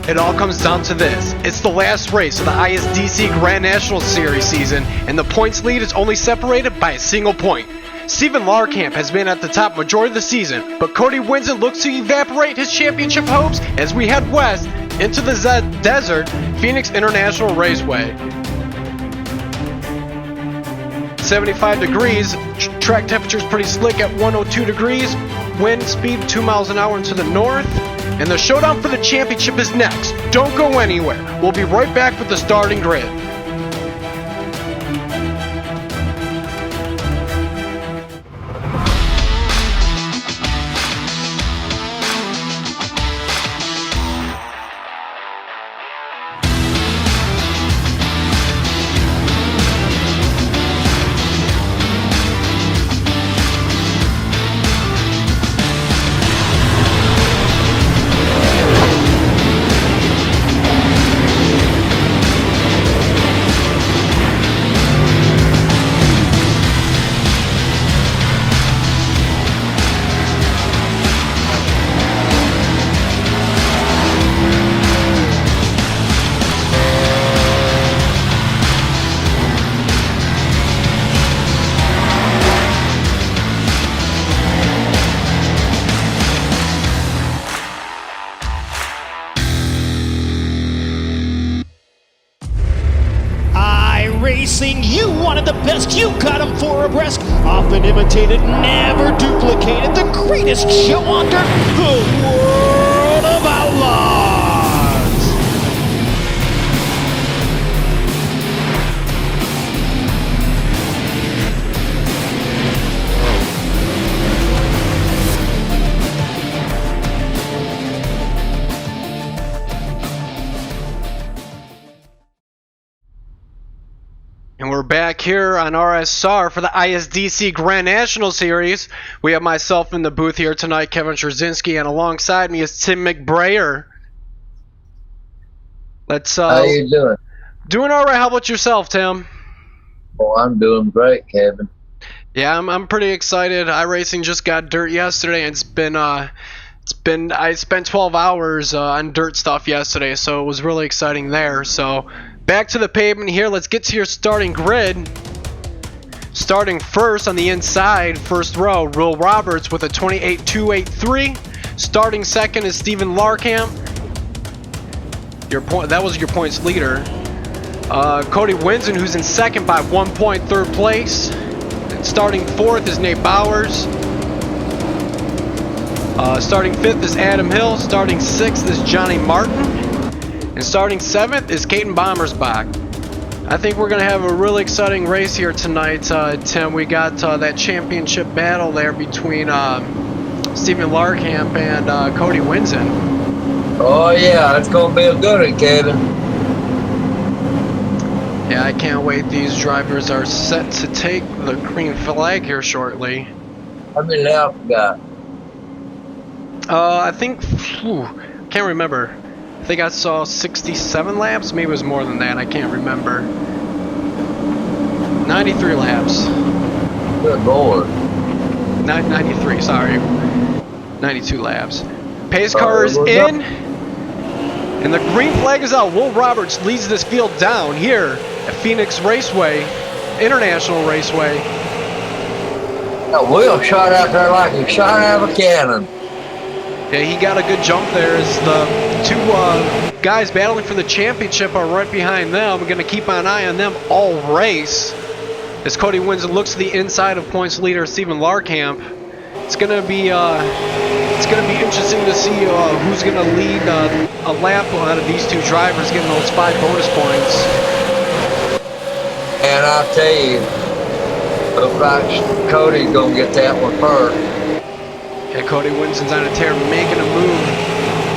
It all comes down to this. It's the last race of the ISDC Grand National Series season, and the points lead is only separated by a single point. Steven Larkamp has been at the top majority of the season, but Cody Winsen looks to evaporate his championship hopes as we head west into the desert, Phoenix International Raceway. 75 degrees, track temperature is pretty slick at 102 degrees, wind speed 2 miles an hour into the north, and the showdown for the championship is next. Don't go anywhere. We'll be right back with the starting grid. Racing, you wanted the best, you got them for abreast. Often imitated, never duplicated. The greatest show on dirt, the World of Outlaws. And we're back here on RSR for the ISDC Grand National Series. We have myself in the booth here tonight, Kevin Trzynski, and alongside me is Tim McBrayer. How you doing? Doing all right. How about yourself, Tim? Oh, I'm doing great, Kevin. Yeah, I'm pretty excited. iRacing just got dirt yesterday, and I spent 12 hours on dirt stuff yesterday, so it was really exciting there. So back to the pavement here. Let's get to your starting grid. Starting first on the inside, first row, Will Roberts with a 28.283. Starting second is Steven Larkamp. That was your points leader. Cody Winsen, who's in second by 1 point, third place. And starting fourth is Nate Bowers. Starting fifth is Adam Hill. Starting sixth is Johnny Martin. And starting seventh is Caden Bommersbach. I think we're going to have a really exciting race here tonight, Tim. We got that championship battle there between Steven Larkamp and Cody Winsen. Oh, yeah, it's going to be a good one, Kevin. Yeah, I can't wait. These drivers are set to take the green flag here shortly. How many laps we got? I think, can't remember. I think I saw 67 laps. Maybe it was more than that. I can't remember. 93 laps. Good Lord. 93, sorry. 92 laps. Pace car is in. And the green flag is out. Will Roberts leads this field down here at Phoenix Raceway, International Raceway. That Will shot out there like he shot out of a cannon. Yeah, he got a good jump there as the two guys battling for the championship are right behind them. We're going to keep an eye on them all race. As Cody Winsen looks to the inside of points leader Steven Larkamp. It's going to be interesting to see who's going to lead a lap out of these two drivers getting those 5 bonus points. And I'll tell you, looks like Cody's going to get that one first. Yeah, Cody Winsen's on a tear, making a move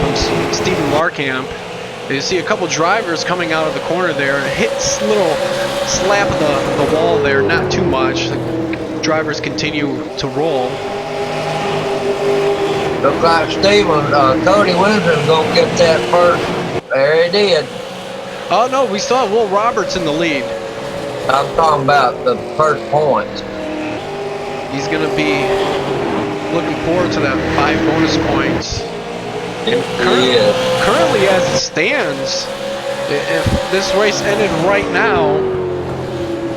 from Steven Larkamp. You see a couple drivers coming out of the corner there. Hits a little slap of the wall there, not too much. The drivers continue to roll. Looks like Cody Winsen's going to get that first. There he did. Oh, no, we saw Will Roberts in the lead. I'm talking about the first points. He's going to be looking forward to that 5 bonus points. Currently, as it stands, if this race ended right now,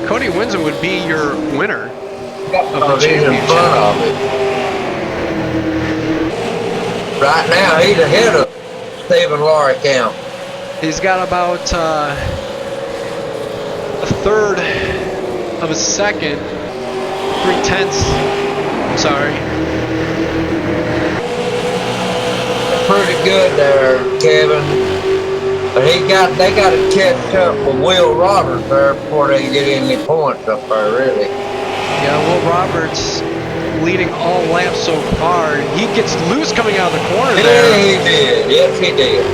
Cody Winsen would be your winner of the championship. In front of it. Right now, he's ahead of Stephen Larricamp. He's got about a third of a second, 3/10. Sorry. Pretty good there, Kevin. But they got to catch up with Will Roberts there before they get any points up there, really. Yeah, Will Roberts leading all laps so far. He gets loose coming out of the corner there. Yeah, he did. Yes, he did.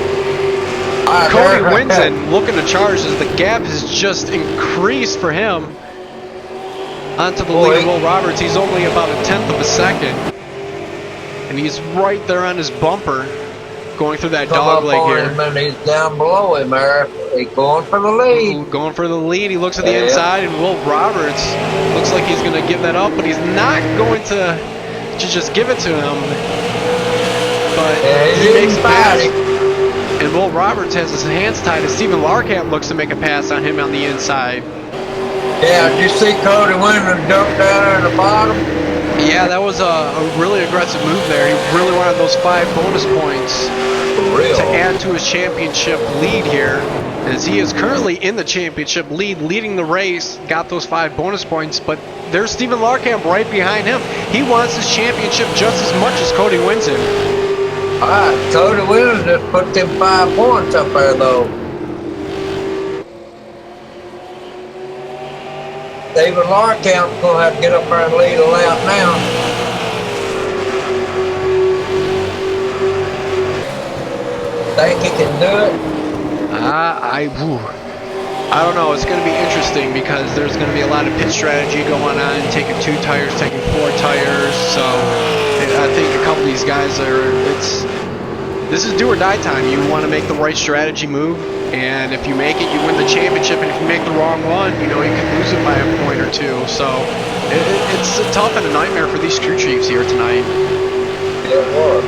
Cody Winsen looking to charge as the gap has just increased for him. Onto the lead, Will Roberts. He's only about a 1/10 of a second. And he's right there on his bumper, going through that dog leg here. And he's down below him there. He's going for the lead. Going for the lead. He looks at the inside, and Will Roberts looks like he's going to give that up, but he's not going to just give it to him. But he makes a pass. And Will Roberts has his hands tied as Stephen Larkamp looks to make a pass on him on the inside. Yeah, did you see Cody Winsen dump down there in the bottom? Yeah, that was a really aggressive move there. He really wanted those 5 bonus points to add to his championship lead here. As he is currently in the championship lead, leading the race, got those 5 bonus points, but there's Stephen Larkamp right behind him. He wants his championship just as much as Cody Winsen. Alright, Cody Winsen just put them 5 points up there though. Stephen Larkamp's going to have to get up there and lead a lap now. Think he can do it? I don't know. It's going to be interesting because there's going to be a lot of pit strategy going on, taking 2 tires, taking 4 tires. So I think a couple of these guys this is do or die time. You want to make the right strategy move, and if you make it, you win the championship. And if you make the wrong one, you can lose it by a point or 2. So it's a tough and a nightmare for these crew chiefs here tonight. It was.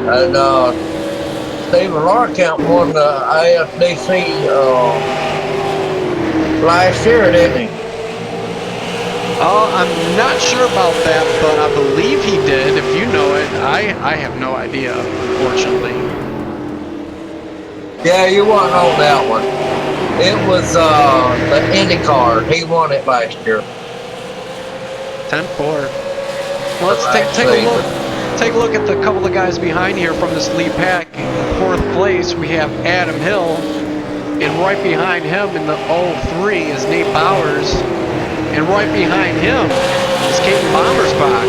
And Stephen Larkamp won the ISDC last year, didn't he? I'm not sure about that, but I believe he did. If you know it, I have no idea, unfortunately. Yeah, you won't know that one. It was the IndyCar. He won it last year. 10-4. Well, let's take a look. Take a look at the couple of guys behind here from this lead pack. In 4th place, we have Adam Hill, and right behind him in the 03 is Nate Bowers. And right behind him is Caden Bommersbach.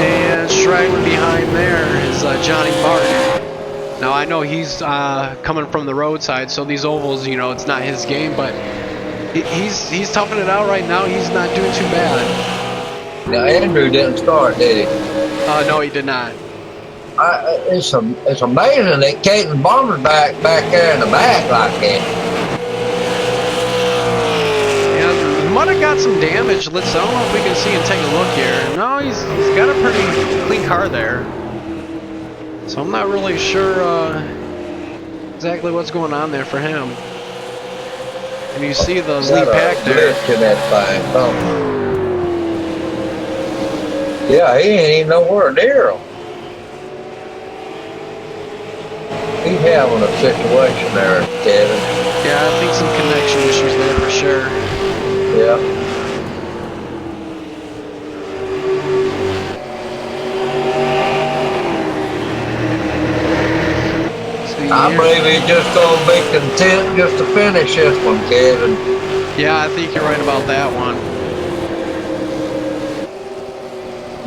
And straggling behind there is Johnny Martin. Now I know he's coming from the roadside, so these ovals, it's not his game, but he's toughing it out right now. He's not doing too bad. Now Andrew didn't start, did he? No, he did not. It's amazing that Caden Bommersbach back there in the back like that. Might have got some damage. I don't know if we can see and take a look here. No, he's got a pretty clean car there. So I'm not really sure exactly what's going on there for him. And you see the lead pack there. Yeah, he ain't even nowhere near him. He's having a situation there, Kevin. Yeah, I think some connection issues there for sure. Yeah. I believe he's just going to be content just to finish this one, Kevin. Yeah, I think you're right about that one.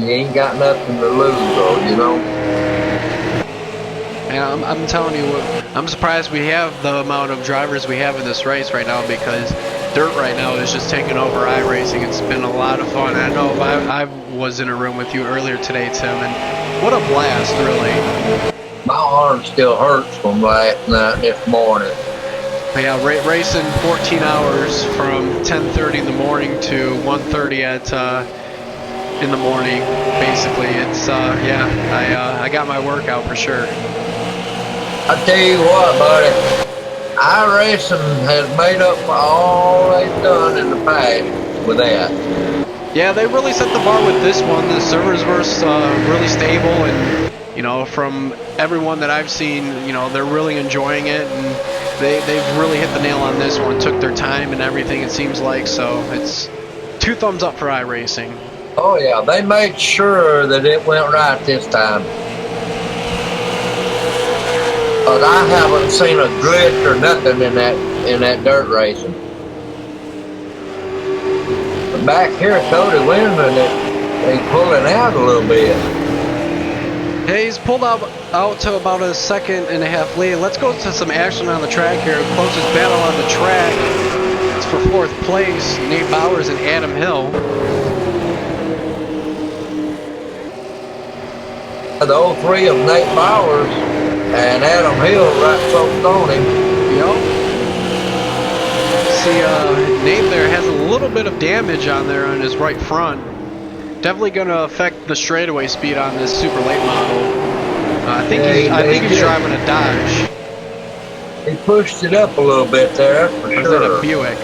You ain't got nothing to lose, though, Yeah, I'm telling you what, I'm surprised we have the amount of drivers we have in this race right now, because dirt right now is just taking over iRacing. It's been a lot of fun. I know I was in a room with you earlier today, Tim, and what a blast, really. My arm still hurts from last night this morning. Yeah, racing 14 hours from 10:30 in the morning to 1:30 at in the morning. Basically, it's yeah. I got my workout for sure. I tell you what, buddy. iRacing has made up for all they've done in the past with that. Yeah, they really set the bar with this one. The servers were really stable, and you know, from everyone that I've seen, you know, they're really enjoying it, and they've really hit the nail on this one. Took their time and everything, it seems like. So it's 2 thumbs up for iRacing. Oh yeah, they made sure that it went right this time. But I haven't seen a glitch or nothing in that dirt racing. But back here, Cody Winsman, he's pulling out a little bit. Hey, he's pulled out to about a 1.5 lead. Let's go to some action on the track here. Closest battle on the track. It's for 4th place, Nate Bowers and Adam Hill. The 03 of Nate Bowers and Adam Hill right focused on him. Yep. See, Nate there has a little bit of damage on there on his right front. Definitely going to affect the straightaway speed on this super late model. I think he's driving a Dodge. He pushed it up a little bit there, for sure. Or is that a Buick?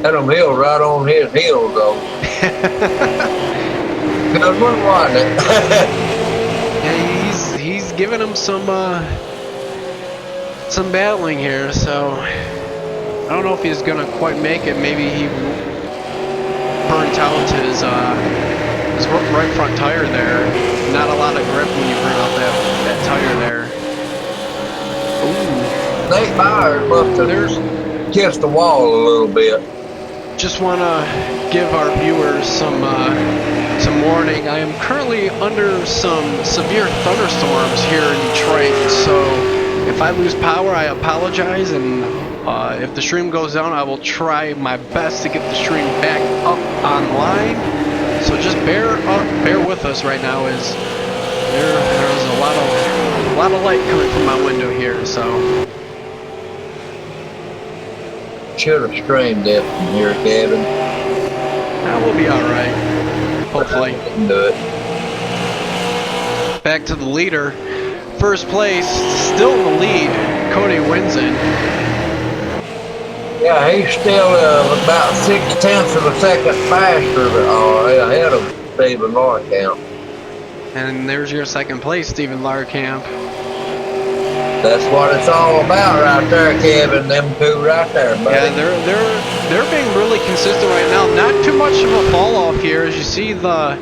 Adam Hill right on his heels though. Good one, wasn't it? Yeah, he's giving him some battling here, so I don't know if he's gonna quite make it. Maybe he burnt out his right front tire there. Not a lot of grip when you burn out that tire there. Ooh. Nate Bowers must have kissed the wall a little bit. Just want to give our viewers some warning. I am currently under some severe thunderstorms here in Detroit, so if I lose power, I apologize, and if the stream goes down, I will try my best to get the stream back up online. So just bear with us right now, as there's a lot of light coming from my window here, so. Should have streamed it from here, Kevin. We'll be alright. Hopefully. Do it. Back to the leader. First place, still in the lead, Cody Winsen. Yeah, he's still about 0.6 of a second faster ahead of Stephen Larkamp. And there's your second place, Stephen Larkamp. That's what it's all about right there, Kevin. Them two right there, buddy. Yeah, they're being really consistent right now. Not too much of a fall off here, as you see the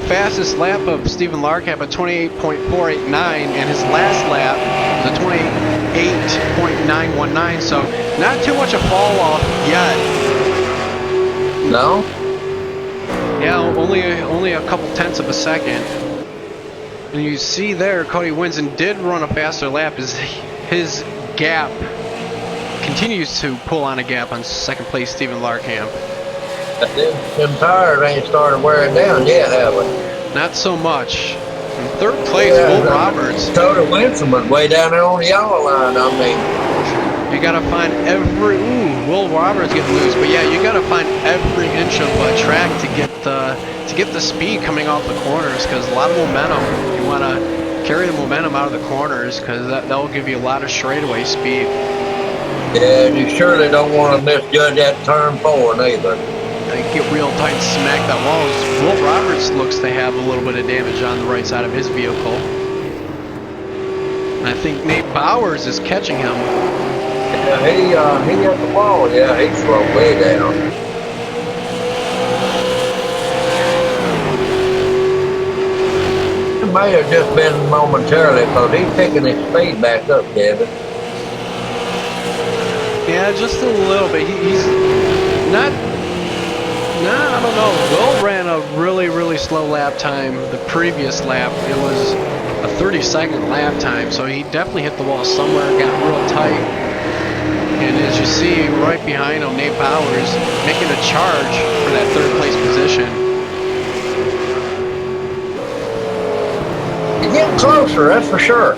fastest lap of Stephen Larkamp at 28.489, and his last lap was a 28.919. So not too much of a fall off yet. No. Yeah, only a couple tenths of a second. And you see there, Cody Winsen did run a faster lap as his gap continues to pull on a gap on second place Stephen Larkamp. Them tires ain't started wearing down yet, have we? Not so much. In third place, Will Roberts. Cody Winsen was way down there on the yellow line. I mean, you gotta find every. Ooh, Will Roberts getting loose, but yeah, you gotta find every inch of track to get the speed coming off the corners, because a lot of momentum. You want to carry the momentum out of the corners, because that will give you a lot of straightaway speed. Yeah, and you surely don't want to misjudge that turn 4 neither. They get real tight and smack that wall. Will Roberts looks to have a little bit of damage on the right side of his vehicle. And I think Nate Bowers is catching him. Yeah, he hit the wall. Yeah, he slowed way down. It may have just been momentarily, because he's picking his speed back up, Kevin. Yeah, just a little bit. He's not. Nah, I don't know. Will ran a really slow lap time the previous lap. It was a 30-second lap time, so he definitely hit the wall somewhere, got real tight. And as you see, right behind him, Nate Bowers making a charge for that third place position. He's getting closer, that's for sure.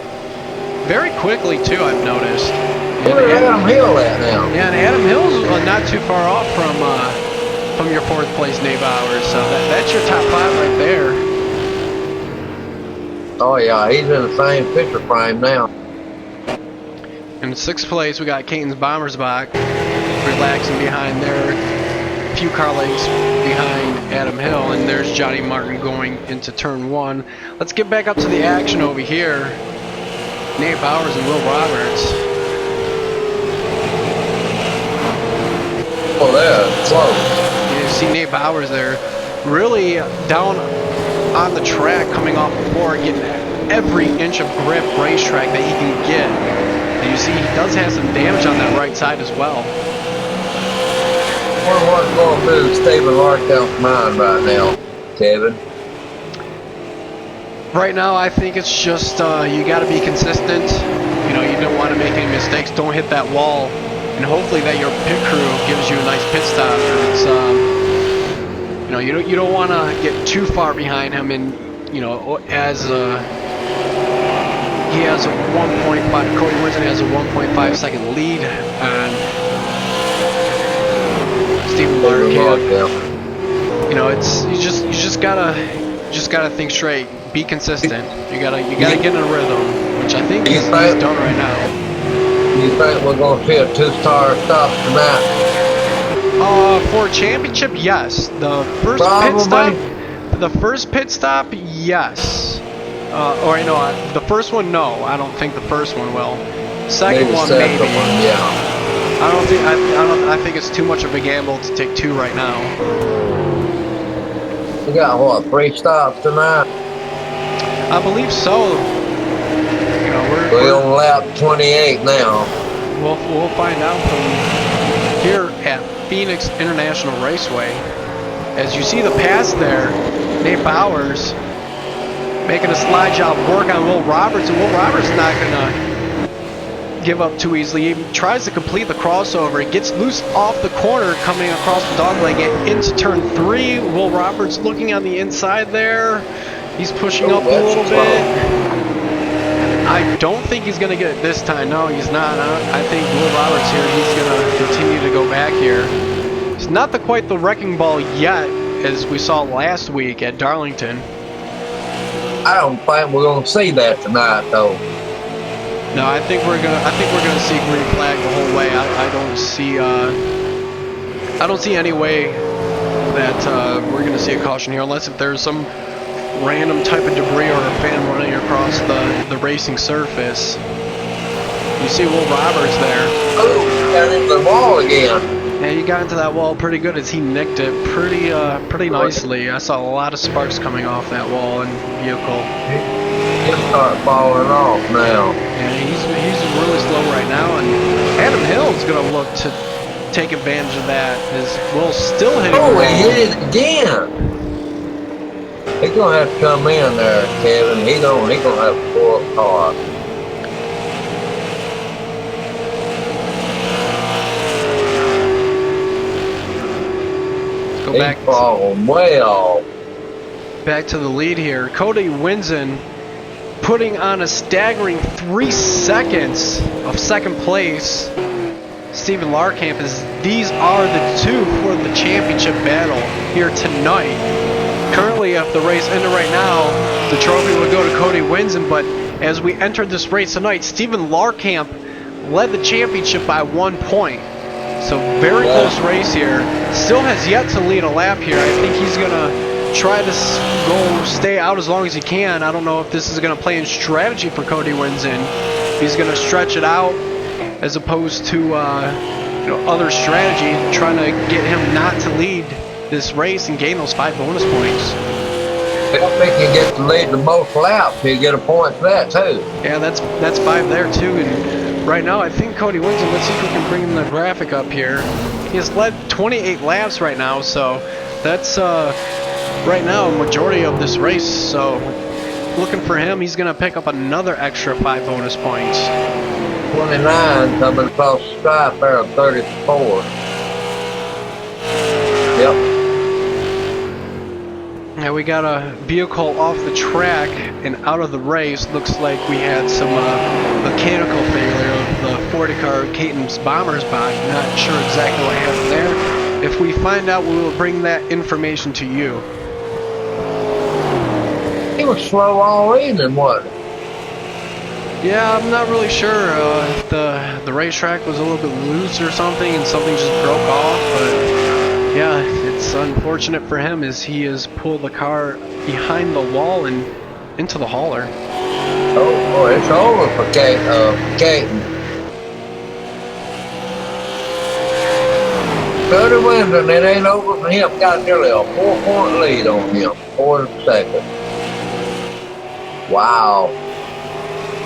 Very quickly, too, I've noticed. Where's Adam Hill at now? Yeah, and Adam Hill's not too far off from from your 4th place Nate Bowers. So that's your top 5 right there. Oh yeah, he's in the same picture frame now. In 6th place, we got Caton's Bommersbach relaxing behind there. A few car lengths behind Adam Hill, and there's Johnny Martin going into turn 1. Let's get back up to the action over here. Nate Bowers and Will Roberts. Oh, there, close. You see Nate Bowers there, really down on the track, coming off the floor, getting every inch of grip racetrack that he can get. And you see he does have some damage on that right side as well. I wonder what's going through Stephen Larkout's mind right now, Kevin. Right now, I think it's just you got to be consistent. You know, you don't want to make any mistakes. Don't hit that wall, and hopefully that your pit crew gives you a nice pit stop. It's you know, you don't want to get too far behind him, and you know, as he has a 1.5. Cody Winston has a 1.5 second lead on Stephen Larkamp. You know, it's you just gotta think straight. Be consistent. You gotta get in a rhythm, which I think he's done right now. You think we're gonna see a 2-star stop tonight? For a championship, yes. The first pit stop, yes. Or you know, the first one, no. I don't think the first one will. Second one, maybe. Yeah. I think it's too much of a gamble to take 2 right now. We got what, 3 stops tonight? I believe so. You know, we're on lap 28 now. We'll find out from here at Phoenix International Raceway. As you see the pass there, Nate Bowers making a slide job work on Will Roberts, and Will Roberts not gonna give up too easily. He tries to complete the crossover. He gets loose off the corner coming across the dogleg into turn 3. Will Roberts looking on the inside there. He's pushing up a little bit. I don't think he's going to get it this time. No, he's not. I think Will Roberts here, he's going to continue to go back here. It's not quite the wrecking ball yet, as we saw last week at Darlington. I don't think we're going to see that tonight, though. No, I think we're gonna see green flag the whole way. I don't see any way that we're gonna see a caution here, unless if there's some random type of debris or a fan running across the racing surface. You see Will Roberts there. Oh, got into the wall again. Yeah, he got into that wall pretty good as he nicked it pretty nicely. I saw a lot of sparks coming off that wall and vehicle. He'll start falling off now. And he's really slow right now, and Adam Hill's gonna look to take advantage of that. As Will's still hitting. Oh, he hit it again. He's gonna have to come in there, Kevin. He's gonna have to pull up hard. Go back. He's falling way off. Back to the lead here. Cody Winsen putting on a staggering 3 seconds of second place. Stephen Larkamp, as these are the 2 for the championship battle here tonight. Currently, if the race ended right now, the trophy would go to Cody Winsen, but as we entered this race tonight, Stephen Larkamp led the championship by 1 point. So very close race here. Still has yet to lead a lap here. I think he's gonna try to stay out as long as he can. I don't know if this is going to play in strategy for Cody Winsen. He's going to stretch it out as opposed to other strategy, trying to get him not to lead this race and gain those 5 bonus points. I think he gets to lead the most laps. He'll get a point for that too. Yeah, that's 5 there too. And right now, I think Cody Winsen. Let's see if we can bring him the graphic up here. He has led 28 laps right now, so that's right now a majority of this race. So looking for him, he's going to pick up another extra 5 bonus points. 29 coming across the stripe there of 34. Yep. Now we got a vehicle off the track and out of the race. Looks like we had some mechanical failure of the 40 car Caton's Bommersbach. Not sure exactly what happened there. If we find out, we will bring that information to you. He was slow all evening, wasn't he? Yeah, I'm not really sure if the racetrack was a little bit loose or something and something just broke off, but yeah, it's unfortunate for him as he has pulled the car behind the wall and into the hauler. Oh boy, it's over for Caton. Cody wins and it ain't over for him. Got nearly a 4-point lead on him. 4 seconds. Wow.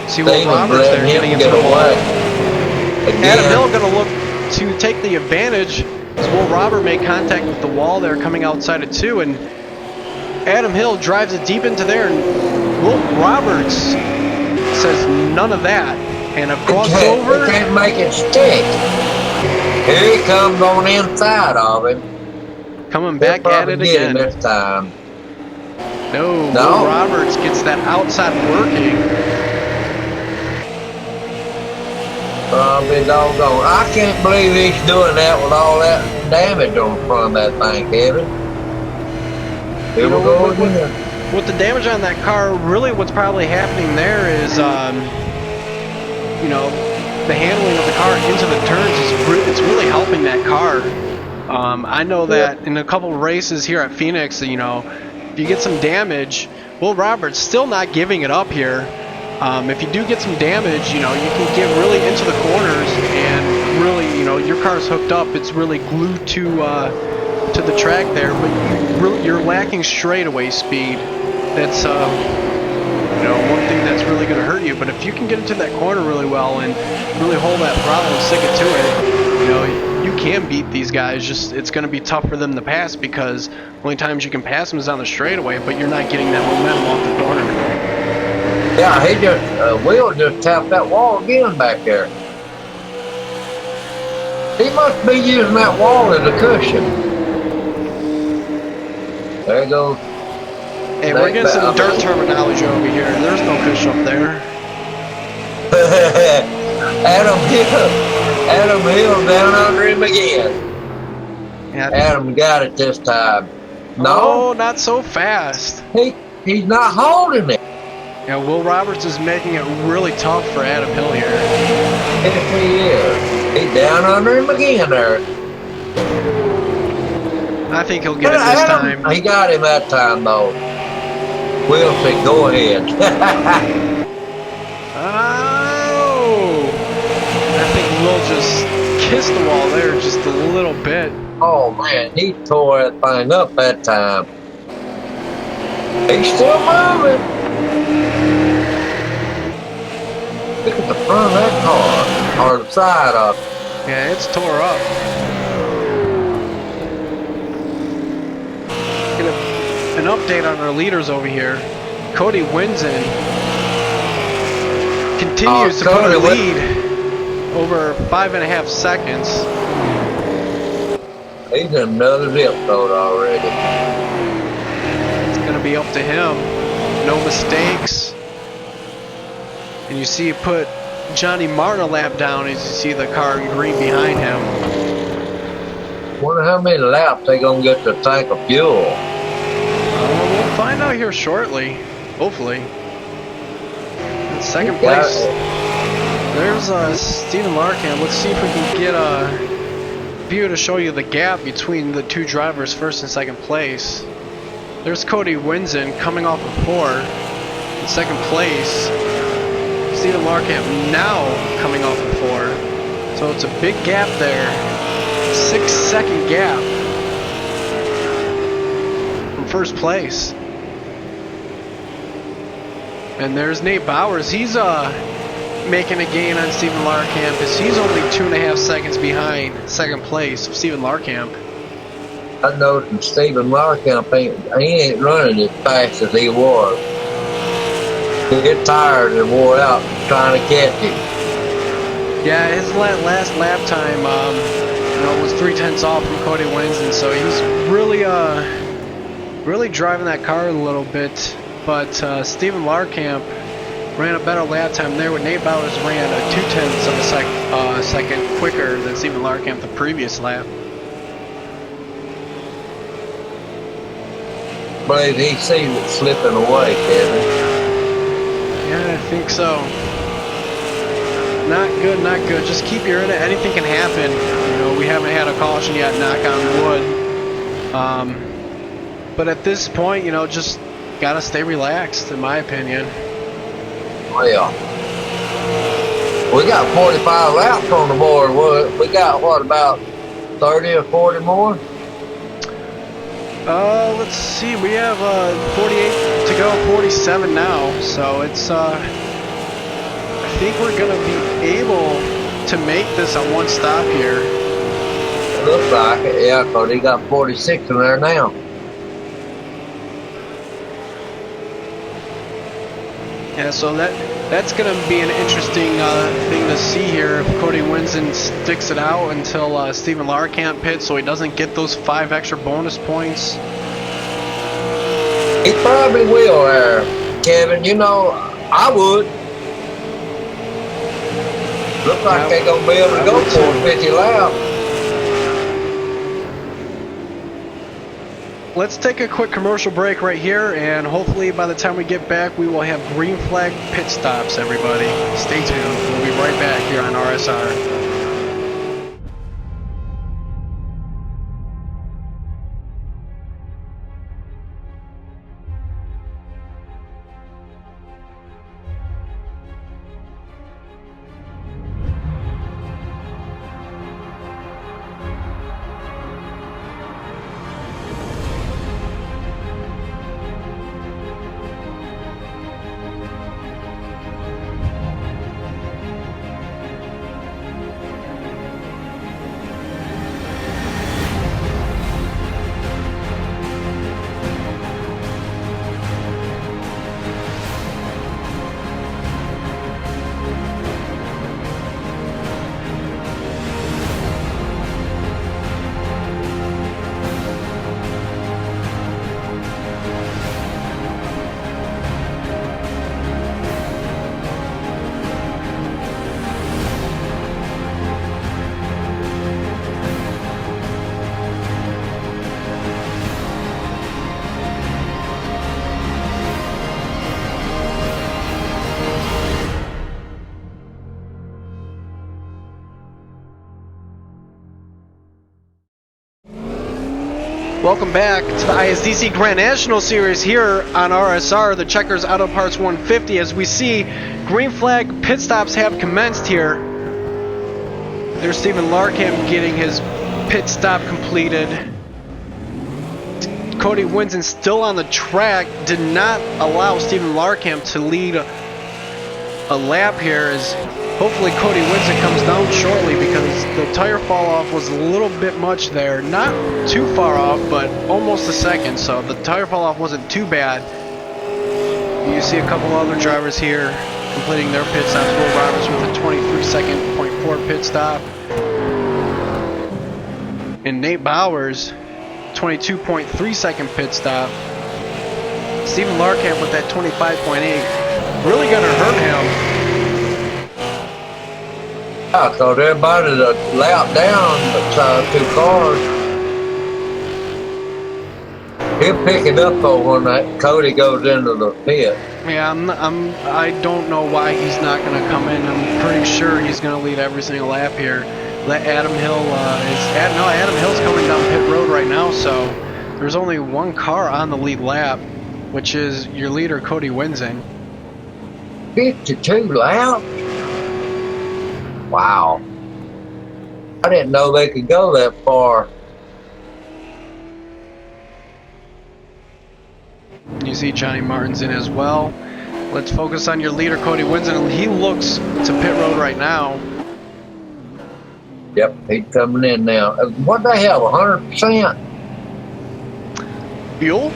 See Will Roberts there getting into the wall. Adam Hill going to look to take the advantage as Will Robert made contact with the wall there coming outside of 2, and Adam Hill drives it deep into there, and Will Roberts says none of that, and a crossover. He can't make it stick. Here he comes on the inside of him. Coming back at it again. This time. No, Will Roberts gets that outside working. Probably doggone. I can't believe he's doing that with all that damage on the front of that thing, Kevin. Here we go again. With the damage on that car, really what's probably happening there is, you know, the handling of the car into the turns it's really helping that car. I know that in a couple of races here at Phoenix, you know, if you get some damage, Will Roberts still not giving it up here. If you do get some damage, you know, you can get really into the corners and really, you know, your car's hooked up. It's really glued to the track there, but you're lacking straightaway speed. That's you know, one thing that's really going to hurt you. But if you can get into that corner really well and really hold that throttle and stick it to it, you know, you can beat these guys. Just it's going to be tough for them to pass because the only times you can pass them is on the straightaway, but you're not getting that momentum off the corner. Yeah, he just Will just tapped that wall again back there. He must be using that wall as a cushion. There you go. Hey, we're getting some dirt terminology over here. There's no cushion up there. Adam Hill down under him again. Yeah. Adam got it this time. No, not so fast. He's not holding it. Yeah, Will Roberts is making it really tough for Adam Hill here. Yes, he is. He's down under him again there. I think he'll get it this time. He got him that time, though. Will said, go ahead. Oh! I think Will just kissed the wall there just a little bit. Oh, man, he tore that thing up that time. He's still moving. Look at the front of that car, or the side of it. Yeah, it's tore up. Get an update on our leaders over here. Cody Winsen continues to put a lead over 5.5 seconds. He's in another zip code already. It's going to be up to him. No mistakes. And you see he put Johnny Martin a lap down as you see the car in green behind him. Wonder how many laps they gonna get to tank of fuel. We'll find out here shortly, hopefully. In second place, there's Stephen Larkamp. Let's see if we can get a view to show you the gap between the two drivers, first and second place. There's Cody Winsen coming off of 4 in second place. Stephen Larkamp now coming off of 4. So it's a big gap there. 6-second gap from first place. And there's Nate Bowers. He's making a gain on Stephen Larkamp as he's only 2.5 seconds behind second place of Stephen Larkamp. I noticed Stephen Larkamp ain't running as fast as he was. He get tired and wore out trying to catch him. Yeah, his last lap time, you know, was 0.3 off from Cody Winsen, so he's really driving that car a little bit. But Stephen Larkamp ran a better lap time there. When Nate Bowers ran a 0.2 of a second quicker than Stephen Larkamp the previous lap. believe he sees it slipping away, Kevin. Yeah, I think so. Not good, not good. Just keep your in it. Anything can happen. You know, we haven't had a caution yet, knock on wood. But at this point, you know, just gotta stay relaxed, in my opinion. Well, we got 45 laps on the board. We got, what, about 30 or 40 more? Let's see. We have 48 to go, 47 now. So it's I think we're gonna be able to make this a one stop here. It looks like it, yeah, because he got 46 in there now. Yeah, so that's gonna be an interesting thing to see here if Cody wins and sticks it out until Stephen Larkamp pits, so he doesn't get those 5 extra bonus points. He probably will there, Kevin. You know, I would. Looks like they're going to be able to go 450 laps. Let's take a quick commercial break right here, and hopefully by the time we get back, we will have green flag pit stops, everybody. Stay tuned. We'll be right back here on RSR. Welcome back to the ISDC Grand National Series here on RSR, the Checkers Auto Parts 150. As we see, green flag pit stops have commenced here. There's Stephen Larkamp getting his pit stop completed. Cody Winson still on the track, did not allow Stephen Larkamp to lead a lap here, as hopefully Cody Winson comes down shortly because the tire fall off was a little bit much there. Not too far off, but almost a second, so the tire fall off wasn't too bad. You see a couple other drivers here completing their pit stops. Will Roberts with a 23.4 pit stop. And Nate Bowers, 22.3 second pit stop. Stephen Larkamp with that 25.8. Really gonna hurt him. I thought everybody's a lap down but 2 cars. He'll pick it up though when that Cody goes into the pit. Yeah, I don't know why he's not gonna come in. I'm pretty sure he's gonna lead every single lap here. Let Adam Hill Adam Hill's coming down pit road right now, so there's only 1 car on the lead lap, which is your leader Cody Winson. 52 laps? Wow. I didn't know they could go that far. You see Johnny Martin's in as well. Let's focus on your leader Cody Winson. He looks to pit road right now. Yep, he's coming in now. What they have, 100%? Fuel?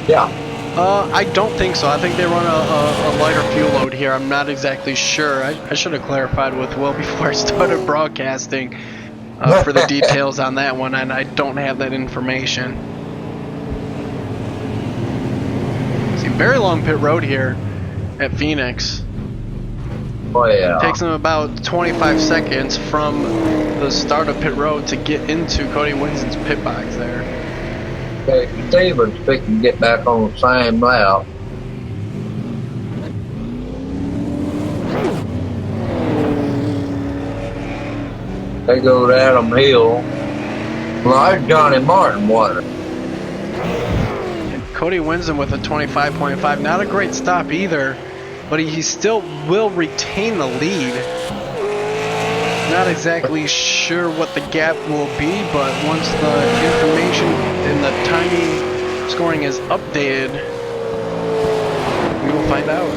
Yeah. I don't think so. I think they run a lighter fuel load here. I'm not exactly sure. I should have clarified with Will before I started broadcasting for the details on that one, and I don't have that information. See, very long pit road here at Phoenix. Oh, yeah. It takes them about 25 seconds from the start of pit road to get into Cody Winson's pit box there. Okay, Steven's fixing to get back on the same lap. They go to Adam Hill. Well, there's Johnny Martin winning. Cody wins him with a 25.5. Not a great stop either, but he still will retain the lead. Not exactly sure what the gap will be, but once the information and the timing scoring is updated, we will find out.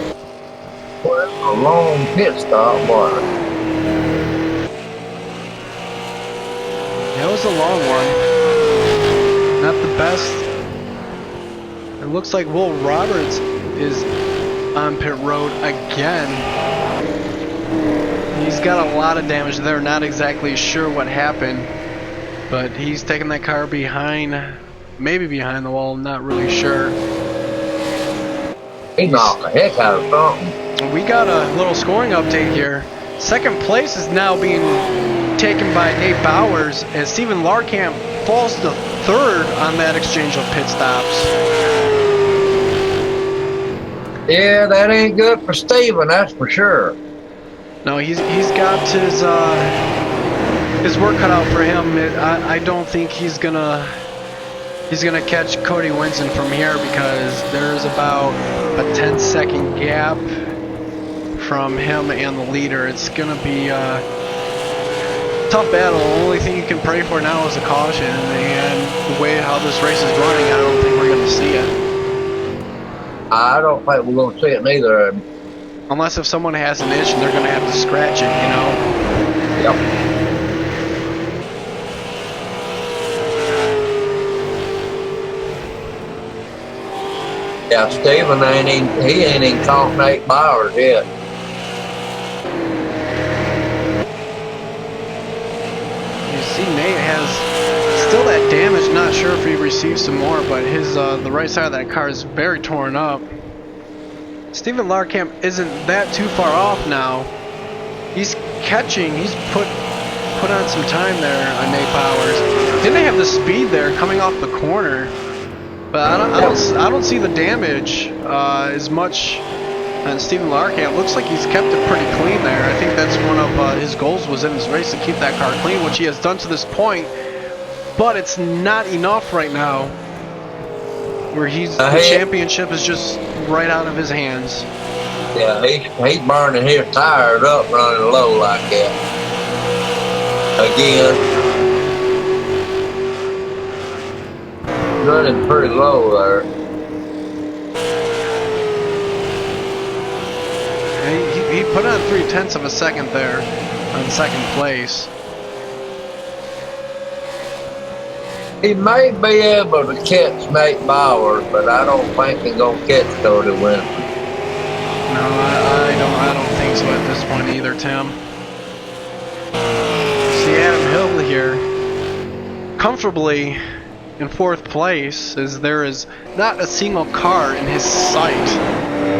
Well, a long pit stop, wasn't it? That was a long one. Not the best. It looks like Will Roberts is on pit road again. He's got a lot of damage there. Not exactly sure what happened, but he's taking that car behind, maybe behind the wall. Not really sure. He knocked the heck out of something. We got a little scoring update here. Second place is now being taken by Nate Bowers as Steven Larkamp falls to third on that exchange of pit stops. Yeah, that ain't good for Steven, that's for sure. No, he's got his work cut out for him. I don't think he's gonna catch Cody Winson from here because there's about a 10-second gap from him and the leader. It's gonna be a tough battle. The only thing you can pray for now is a caution, and the way how this race is running, I don't think we're gonna see it. I don't think we're gonna see it neither. Unless if someone has an itch and they're gonna have to scratch it, you know. Yep. Yeah, Steven ain't even caught Nate Bowers yet. You see Nate has still that damage, not sure if he received some more, but his the right side of that car is very torn up. Steven Larkamp isn't that too far off now. He's catching, he's put on some time there on Nate Bowers. Didn't have the speed there coming off the corner. But I don't see the damage as much on Steven Larkamp. Looks like he's kept it pretty clean there. I think that's one of his goals was in this race to keep that car clean, which he has done to this point. But it's not enough right now. Where the championship is just right out of his hands. Yeah, he's burning his tires up running low like that. Again. Running pretty low there. He put on 0.3 of a second there on second place. He may be able to catch Nate Bowers, but I don't think he's gonna catch Cody Winson. No, I don't think so at this point either, Tim. See Adam Hill here comfortably in fourth place, as there is not a single car in his sight.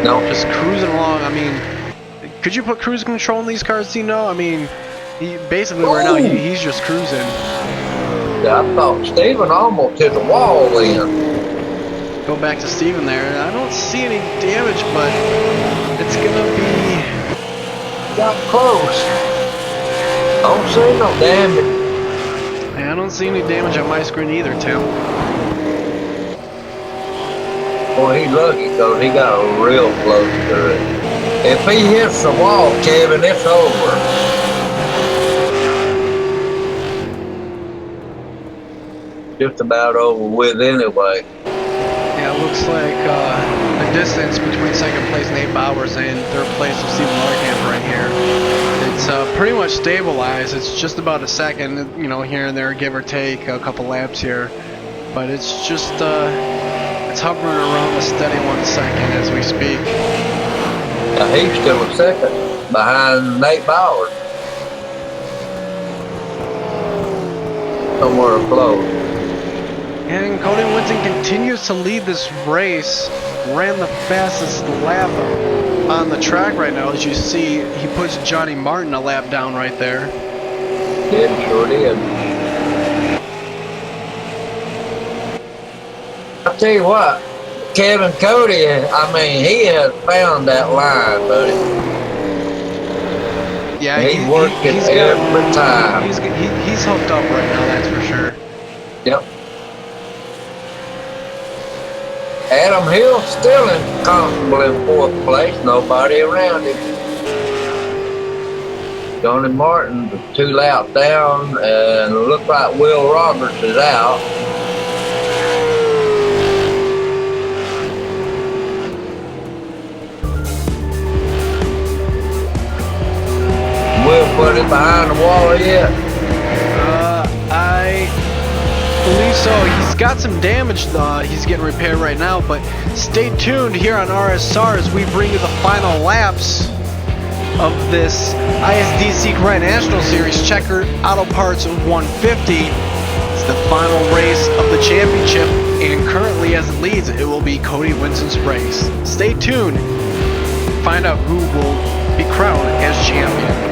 No. Just cruising along. I mean, could you put cruise control in these cars, do you know? I mean, basically right now he's just cruising. Yeah, I thought Steven almost hit the wall then. Go back to Steven there. I don't see any damage, but it's gonna be... Got close. I don't see no damage. I don't see any damage on my screen either, Tim. Boy, he's lucky because he got real close to it. If he hits the wall, Kevin, it's over. Just about over with anyway. Yeah, it looks like the distance between second place Nate Bowers and third place of Steven Larkamp right here. It's pretty much stabilized. It's just about a second, you know, here and there, give or take a couple laps here. But it's just, it's hovering around a steady 1 second as we speak. Now he's still a second behind Nate Bowers. Somewhere close. And Cody Winson continues to lead this race. Ran the fastest lap on the track right now. As you see, he puts Johnny Martin a lap down right there. Did, sure did. I tell you what, Kevin Cody, I mean, he has found that line, buddy. Yeah, He's working every time. He's hooked up right now, that's for sure. Yep. Adam Hill still comfortable in 4th place. Nobody around him. Johnny Martin 2 laps down, and it looks like Will Roberts is out. Will put it behind the wall yet? I believe so. He's got some damage he's getting repaired right now, but stay tuned here on RSR as we bring you the final laps of this ISDC Grand National Series Checker Auto Parts 150. It's the final race of the championship, and currently as it leads, it will be Cody Winston's race. Stay tuned. Find out who will be crowned as champion.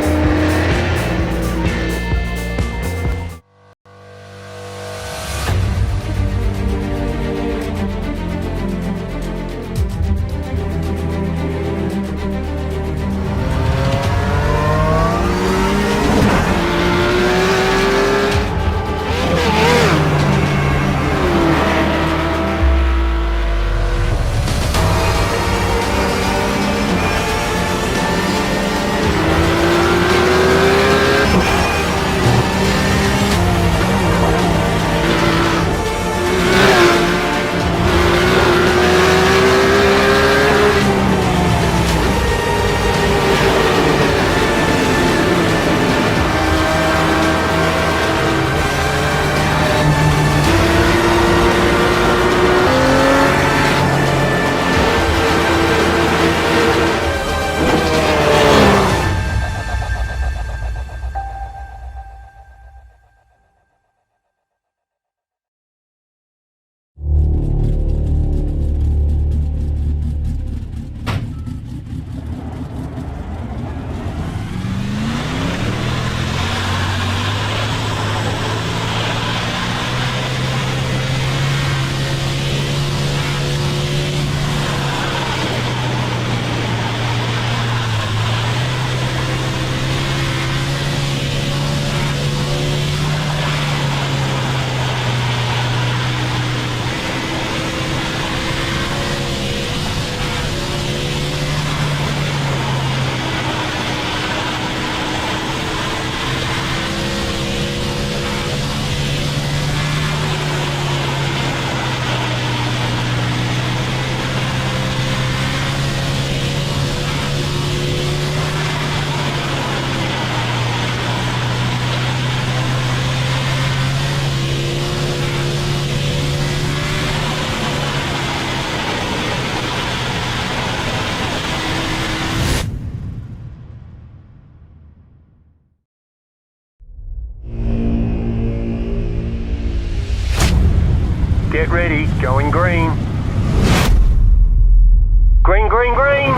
Get ready, going green. Green, green, green.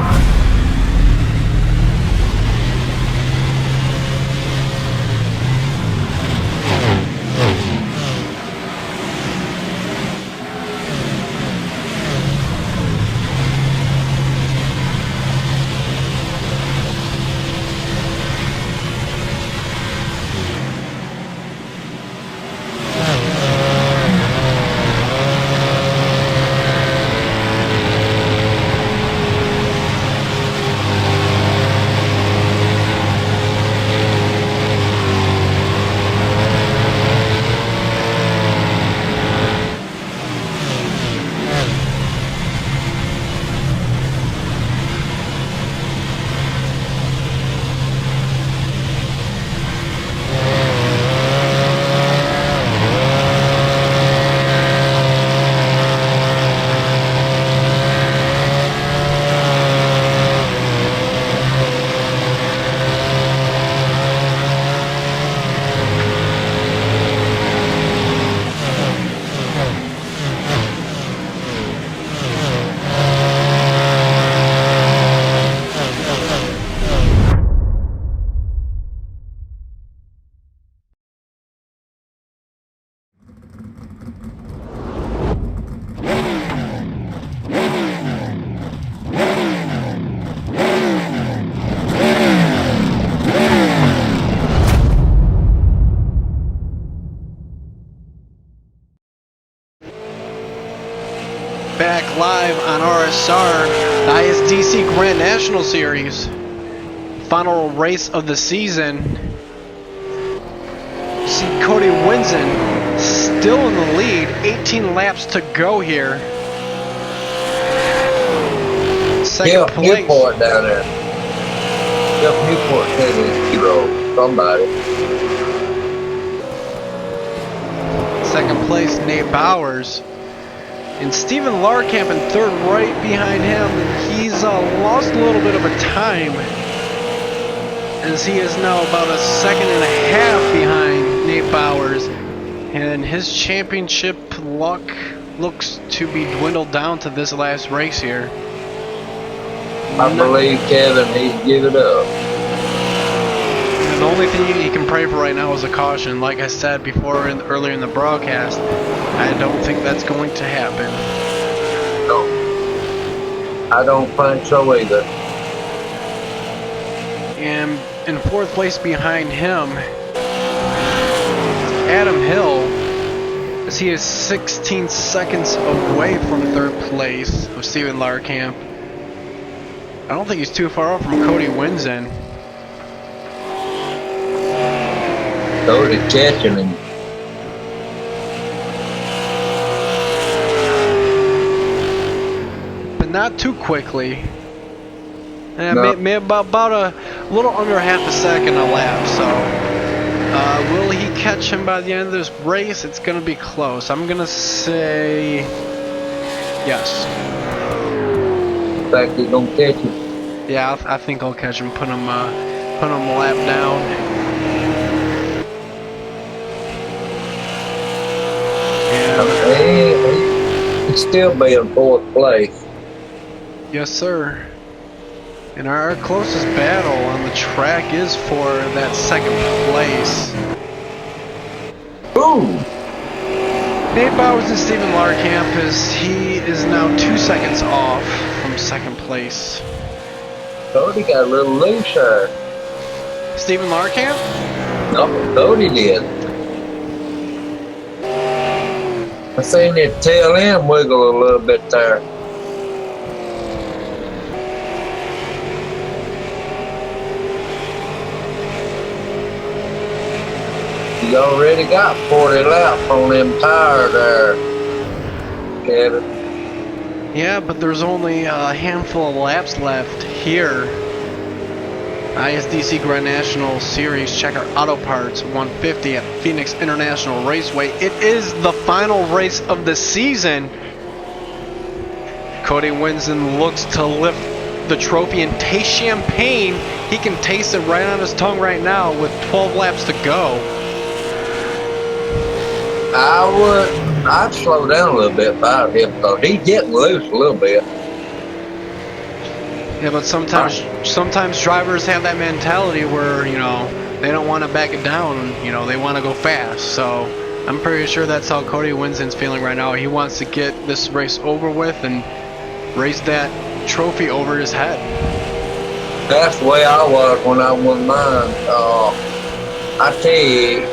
back live on RSR, the ISDC Grand National Series. Final race of the season. See Cody Winsen still in the lead, 18 laps to go here. Second place. Newport down there. Yep, Newport taking hero. Somebody. Second place, Nate Bowers. And Steven Larkamp in third, right behind him. He's lost a little bit of a time, as he is now about a second and a half behind Nate Bowers. And his championship luck looks to be dwindled down to this last race here. I believe Kevin, he'd give it up. And the only thing he can pray for right now is a caution. Like I said before, earlier in the broadcast, I don't think that's going to happen. No, I don't think so either. And in fourth place behind him, Adam Hill, as he is 16 seconds away from third place of Steven Larkamp. I don't think he's too far off from Cody Winsen. Cody catching him. But not too quickly. No. About a little under half a second a lap, so will he catch him by the end of this race? It's going to be close. I'm going to say yes. In fact, he's gonna catch him. Yeah, I think I'll catch him. Put him a lap down. And He'd still be in fourth place. yes, sir. And our closest battle on the track is for that second place. Ooh! Nate Bowers and Steven Larkamp, as he is now 2 seconds off from second place. Cody got a little loose there. Steven Larkamp? No, Cody did. I seen that tail end wiggle a little bit there. He's already got 40 laps on them tires there, Kevin. Yeah, but there's only a handful of laps left here. ISDC Grand National Series Checker Auto Parts 150 at Phoenix International Raceway. It is the final race of the season. Cody Winsen looks to lift the trophy and taste champagne. He can taste it right on his tongue right now with 12 laps to go. I'd slow down a little bit about him because he's getting loose a little bit. Yeah, but sometimes drivers have that mentality where, you know, they don't want to back it down, you know, they want to go fast. So I'm pretty sure that's how Cody Winsen's feeling right now. He wants to get this race over with and raise that trophy over his head. That's the way I was when I won mine. I tell you,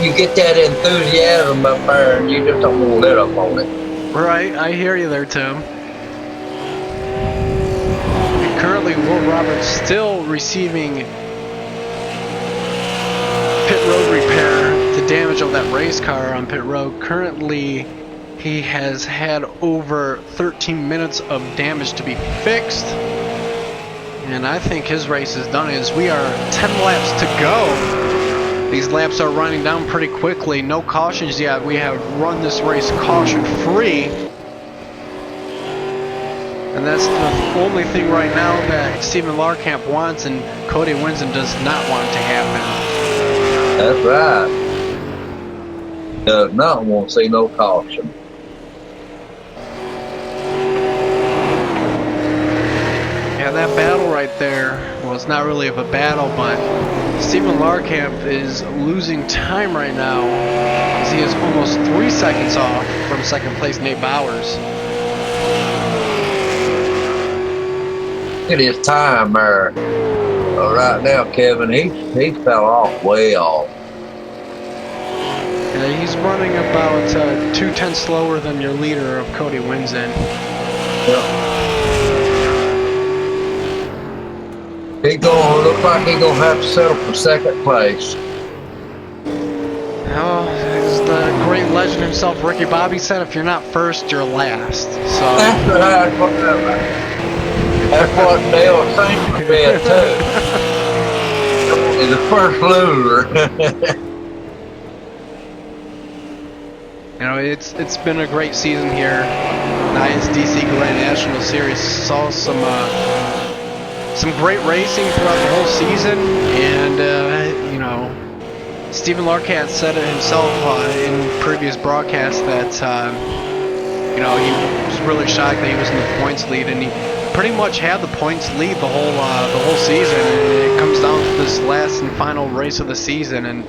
you get that enthusiasm up there and you just don't want to let up on it. Right, I hear you there, Tim. And currently, Will Roberts still receiving pit road repair, the damage of that race car on pit road. Currently, he has had over 13 minutes of damage to be fixed. And I think his race is done, as we are 10 laps to go. These laps are running down pretty quickly. No cautions yet. We have run this race caution-free. And that's the only thing right now that Steven Larkamp wants and Cody Winsen does not want to happen. That's right. Does not want to see no caution. Yeah, that battle right there, well, it's not really of a battle, but Steven Larkamp is losing time right now, as he is almost 3 seconds off from second place Nate Bowers. Look at his time there. Right now, Kevin, he fell off, way off. He's running about 2/10 slower than your leader of Cody Winsen. Yep. He gonna look like he gonna have to settle for second place. Oh, as the great legend himself, Ricky Bobby, said, if you're not first, you're last. So That's what Dale thinks of it too. He's the first loser. You know, it's been a great season here. The ISDC Grand National Series saw some great racing throughout the whole season, and you know, Stephen Larkat said it himself in previous broadcasts that you know, he was really shocked that he was in the points lead, and he pretty much had the points lead the whole season. And it comes down to this last and final race of the season, and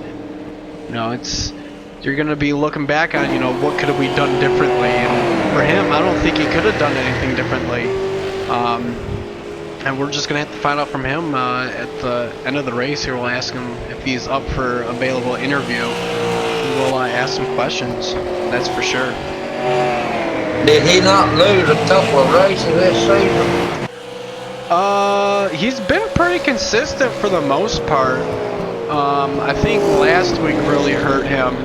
you know, you're going to be looking back on, you know, what could have we done differently. And for him, I don't think he could have done anything differently. And we're just going to have to find out from him at the end of the race here. We'll ask him if he's up for available interview. We'll ask some questions, that's for sure. Did he not lose a couple of races this season? He's been pretty consistent for the most part. I think last week really hurt him.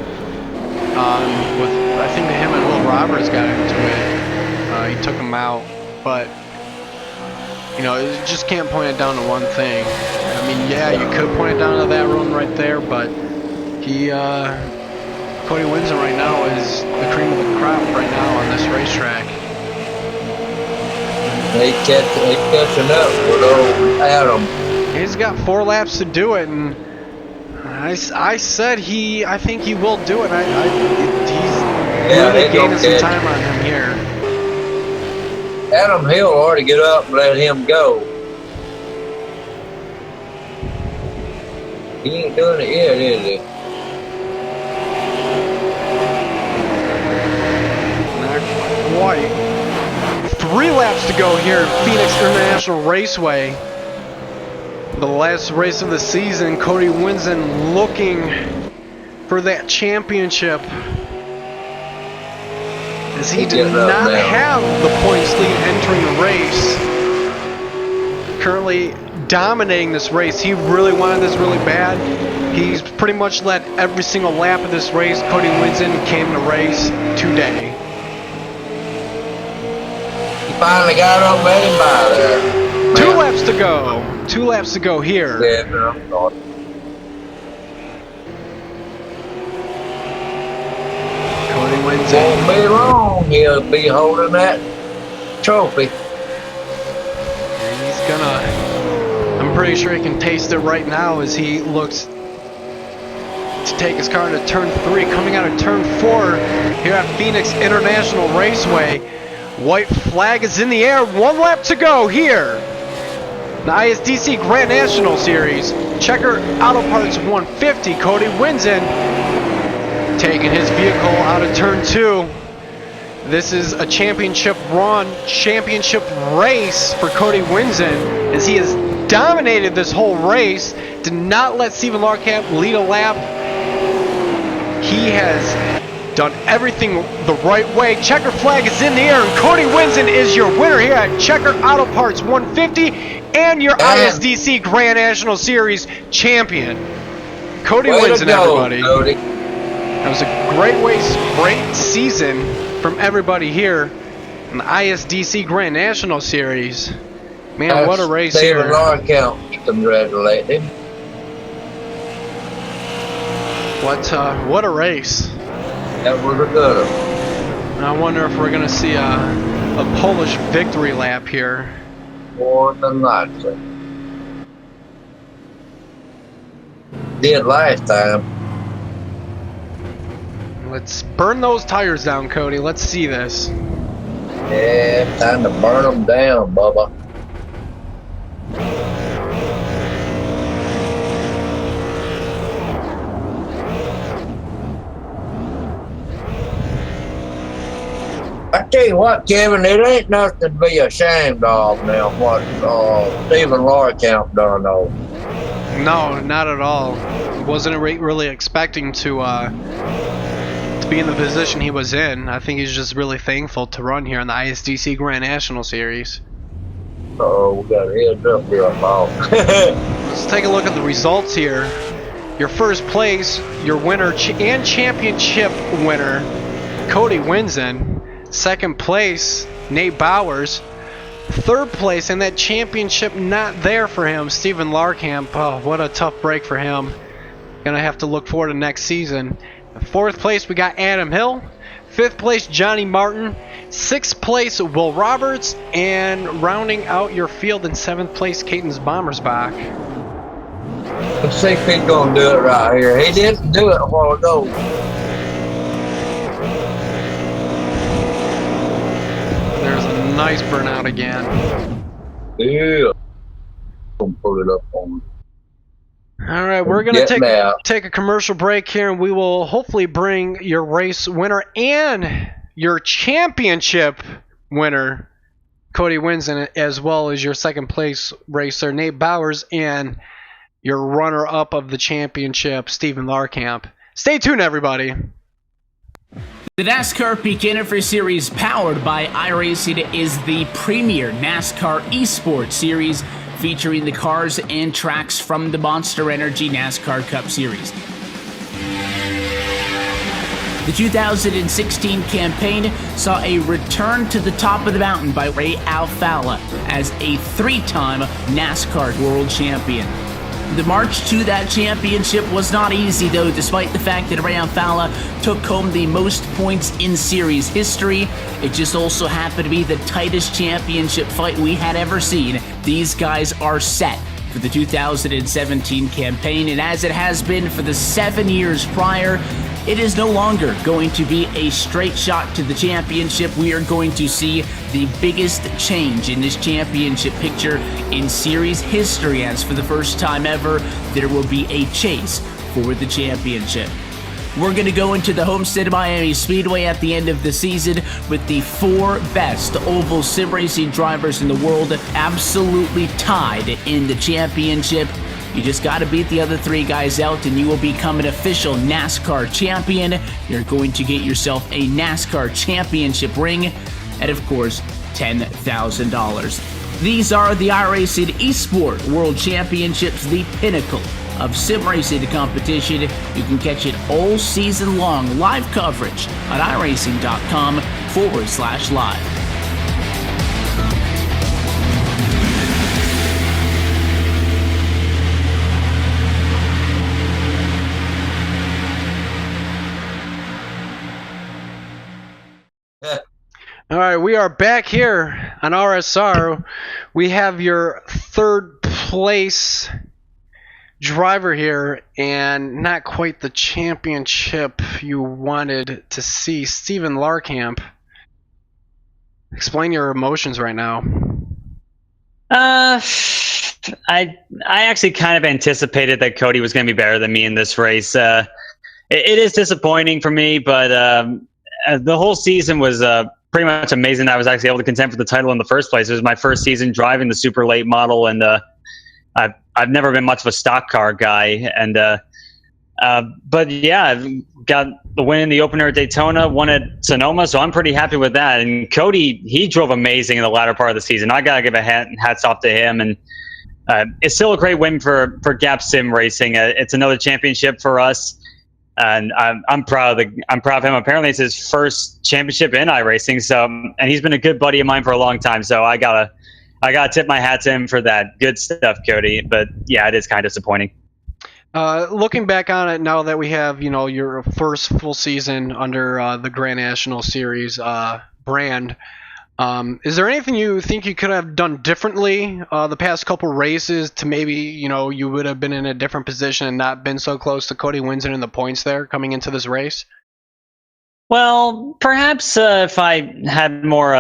I think him and Will Roberts got into it. He took him out, but you know, you just can't point it down to one thing. I mean, yeah, you could point it down to that run right there, but Cody Winsen right now is the cream of the crop right now on this racetrack. He's catching up with old Adam. He's got 4 laps to do it, and I said I think he will do it. He's really gaining some time on him here. Adam Hill ought to get up and let him go. He ain't doing it yet, is he? Not quite. 3 laps to go here at Phoenix International Raceway. The last race of the season. Cody Winsen looking for that championship, as he did not have the points lead entering the race. Currently dominating this race. He really wanted this really bad. He's pretty much led every single lap of this race. Cody Winsen came to race today. He finally got up and let him by there. 2 laps to go. 2 laps to go here. Yeah, no, Cody Winsen. won't be long. He'll be holding that trophy. And he's gonna. I'm pretty sure he can taste it right now as he looks to take his car into turn 3, coming out of turn 4 here at Phoenix International Raceway. White flag is in the air. 1 lap to go here. The ISDC Grand National Series. Checker Auto Parts 150. Cody Winsen taking his vehicle out of turn 2. This is a championship run, championship race for Cody Winsen, as he has dominated this whole race. Did not let Stephen Larkamp lead a lap. He has done everything the right way. Checker flag is in the air, and Cody Winsen is your winner here at Checker Auto Parts 150 and your ISDC Grand National Series champion. Cody Winsen, everybody. Cody. That was a great race, great season from everybody here in the ISDC Grand National Series. Man, what a race here. Stephen Larkamp, congratulate him. What a race. That was a good one. I wonder if we're going to see a Polish victory lap here. More than likely. Did last time. Let's burn those tires down, Cody. Let's see this. Yeah, time to burn them down, Bubba. I tell you what, Kevin, it ain't nothing to be ashamed of now, what Stephen Larkamp done, though. No, not at all. Wasn't really expecting to be in the position he was in. I think he's just really thankful to run here in the ISDC Grand National Series. Oh, we got a heads up here, Bob. Let's take a look at the results here. Your first place, your winner and championship winner, Cody Winsen. Second place, Nate Bowers. Third place, and that championship not there for him, Stephen Larkamp. Oh, what a tough break for him. Gonna have to look forward to next season. Fourth place, we got Adam Hill. Fifth place, Johnny Martin. Sixth place, Will Roberts. And rounding out your field in seventh place, Caden's Bommersbach. Let's see if he's gonna do it right here. He didn't do it a while ago. There's a nice burnout again. Yeah. Gonna put it up on. All right, we're going to take a commercial break here, and we will hopefully bring your race winner and your championship winner, Cody Winsen, as well as your second place racer, Nate Bowers, and your runner-up of the championship, Stephen Larkamp. Stay tuned, everybody. The NASCAR Beginner Series, powered by iRacing, is the premier NASCAR eSports series featuring the cars and tracks from the Monster Energy NASCAR Cup Series. The 2016 campaign saw a return to the top of the mountain by Ray Alfalla as a three-time NASCAR World Champion. The march to that championship was not easy, though, despite the fact that Ray Alfalla took home the most points in series history. It just also happened to be the tightest championship fight we had ever seen. These guys are set for the 2017 campaign, and as it has been for the 7 years prior, it is no longer going to be a straight shot to the championship. We are going to see the biggest change in this championship picture in series history, as for the first time ever, there will be a chase for the championship. We're going to go into the Homestead Miami Speedway at the end of the season with the 4 best oval sim racing drivers in the world absolutely tied in the championship. You just got to beat the other 3 guys out and you will become an official NASCAR champion. You're going to get yourself a NASCAR championship ring and, of course, $10,000. These are the iRacing eSport World Championships, the pinnacle of sim racing competition. You can catch it all season long, live coverage on iRacing.com/live. All right, we are back here on RSR. We have your third place driver here, and not quite the championship you wanted to see, Stephen Larkamp. Explain your emotions right now. I actually kind of anticipated that Cody was going to be better than me in this race. It is disappointing for me, but the whole season was pretty much amazing that I was actually able to contend for the title in the first place. It was my first season driving the super late model, and I've never been much of a stock car guy. And but yeah, I've got the win in the opener at Daytona, won at Sonoma, so I'm pretty happy with that. And Cody, he drove amazing in the latter part of the season. I gotta give hats off to him. And it's still a great win for Gap Sim Racing. It's another championship for us. And I'm proud of him. Apparently, it's his first championship in iRacing. So, and he's been a good buddy of mine for a long time. So I gotta tip my hat to him for that. Good stuff, Cody. But yeah, it is kind of disappointing. Looking back on it now that we have, your first full season under the Grand National Series brand, is there anything you think you could have done differently the past couple races to maybe, you would have been in a different position and not been so close to Cody Winsen in the points there coming into this race? Well, perhaps if I had more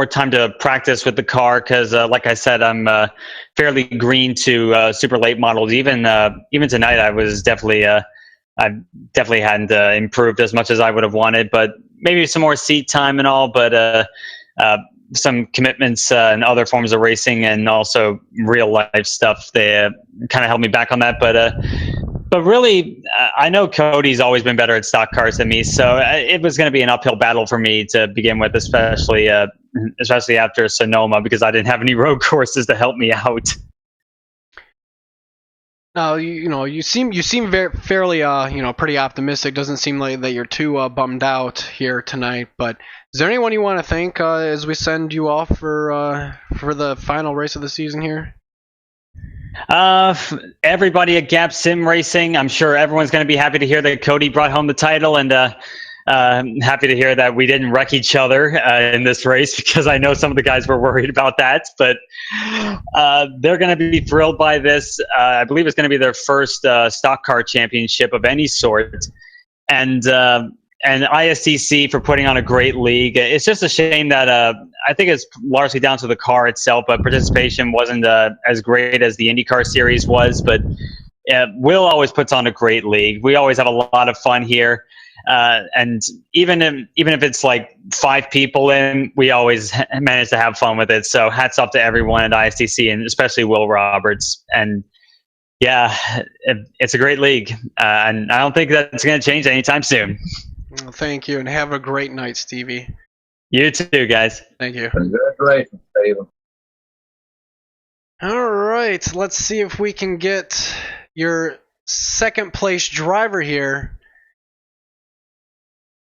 time to practice with the car, because like I said, I'm fairly green to super late models. Even tonight, I definitely hadn't improved as much as I would have wanted. But maybe some more seat time and all. But some commitments and other forms of racing, and also real life stuff, they kind of held me back on that. But But really, I know Cody's always been better at stock cars than me, so it was going to be an uphill battle for me to begin with, especially after Sonoma, because I didn't have any road courses to help me out. Now you seem fairly pretty optimistic. Doesn't seem like that you're too bummed out here tonight. But is there anyone you want to thank as we send you off for the final race of the season here? Everybody at Gap Sim Racing. I'm sure everyone's going to be happy to hear that Cody brought home the title, and happy to hear that we didn't wreck each other in this race, because I know some of the guys were worried about that. But they're going to be thrilled by this. I believe it's going to be their first stock car championship of any sort, and ISDC for putting on a great league. It's just a shame that I think it's largely down to the car itself, but participation wasn't as great as the IndyCar series was. But Will always puts on a great league. We always have a lot of fun here. And even if it's like 5 people in, we always manage to have fun with it. So hats off to everyone at ISDC, and especially Will Roberts. And yeah, it's a great league, and I don't think that's going to change anytime soon. Well, thank you, and have a great night, Stevie. You too, guys. Thank you. Congratulations, Steven. All right, let's see if we can get your second place driver here.